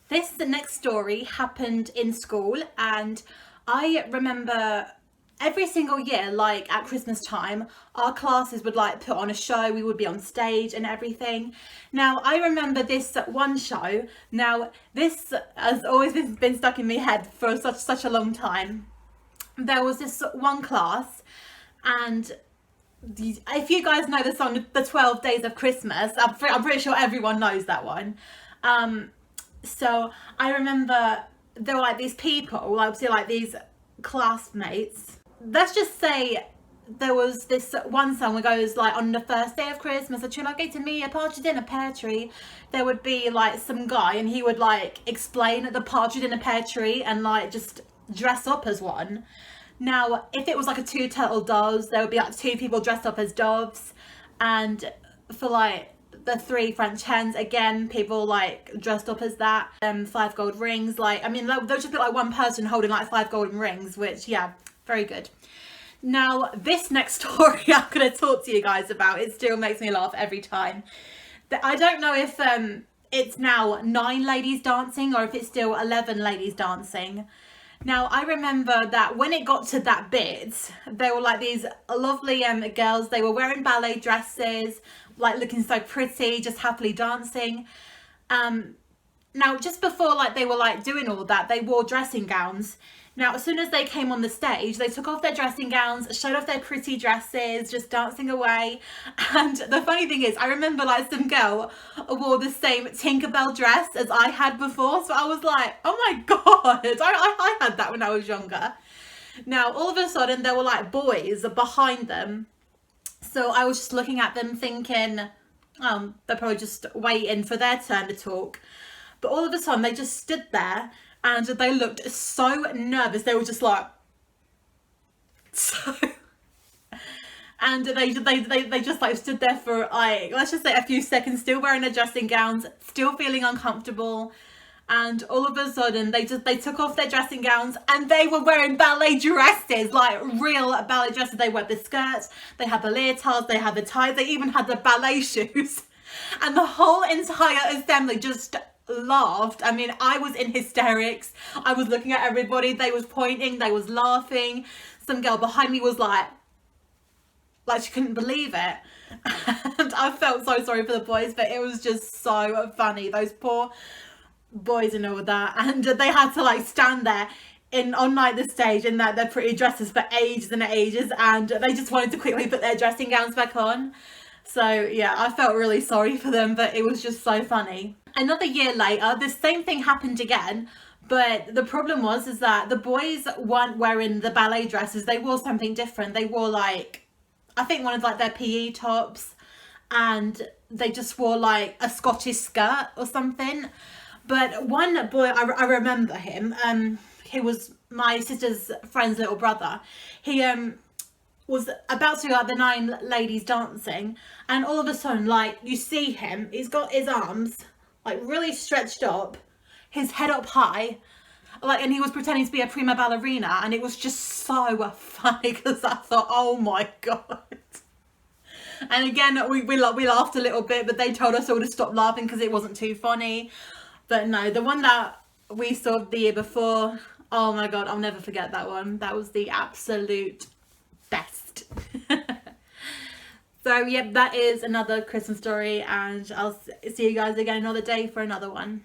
This next story happened in school, and I remember every single year, like at Christmas time, our classes would like put on a show. We would be on stage and everything. Now, I remember this one show. Now, this has always been stuck in my head for such a long time. There was this one class, and if you guys know the song "The 12 Days of Christmas," I'm pretty sure everyone knows that one. Um, so I remember there were like these people, like obviously like these classmates. Let's just say there was this one song that goes like, on the first day of Christmas, a tree like gave to me, a partridge in a pear tree. There would be like some guy, and he would like explain the partridge in a pear tree and like just dress up as one. Now, if it was like a two turtle doves, there would be like two people dressed up as doves, and for like the three French hens, again, people like dressed up as that. Five gold rings, like I mean, they'll just be like one person holding like five golden rings, which yeah, very good. Now, this next story I'm going to talk to you guys about, it still makes me laugh every time. I don't know if it's now 9 ladies dancing or if it's still 11 ladies dancing. Now, I remember that when it got to that bit, there were like these lovely girls. They were wearing ballet dresses, like looking so pretty, just happily dancing. Now, just before like they were like doing all that, they wore dressing gowns. Now, as soon as they came on the stage, they took off their dressing gowns, showed off their pretty dresses, just dancing away. And the funny thing is, I remember like some girl wore the same Tinkerbell dress as I had before. So I was like, oh my God, I had that when I was younger. Now, all of a sudden, there were like boys behind them. So I was just looking at them thinking, they're probably just waiting for their turn to talk. But all of a sudden, they just stood there and they looked so nervous. They were just like, so. And they just like stood there for like, let's just say a few seconds, still wearing their dressing gowns, still feeling uncomfortable. And all of a sudden they took off their dressing gowns and they were wearing ballet dresses, like real ballet dresses. They wore the skirts, they had the leotards, they had the ties, they even had the ballet shoes. And the whole entire assembly just laughed. I mean, I was in hysterics. I was looking at everybody, they was pointing, they was laughing. Some girl behind me was like she couldn't believe it. And I felt so sorry for the boys, but it was just so funny. Those poor boys and all that, and they had to like stand there on like the stage in their pretty dresses for ages and ages, and they just wanted to quickly put their dressing gowns back on. So yeah, I felt really sorry for them, but it was just so funny. Another year later, the same thing happened again, but the problem is that the boys weren't wearing the ballet dresses. They wore something different. They wore like, I think one of like their PE tops, and they just wore like a Scottish skirt or something. But one boy, I remember him. He was my sister's friend's little brother. He was about to go at the 9 ladies dancing, and all of a sudden, like, you see him, he's got his arms like really stretched up, his head up high, like, and he was pretending to be a prima ballerina, and it was just so funny because I thought, oh my God. And again, we laughed a little bit, but they told us all to stop laughing because it wasn't too funny. But no, the one that we saw the year before, oh my God, I'll never forget that one. That was the absolute best. So yeah, that is another Christmas story, and I'll see you guys again another day for another one.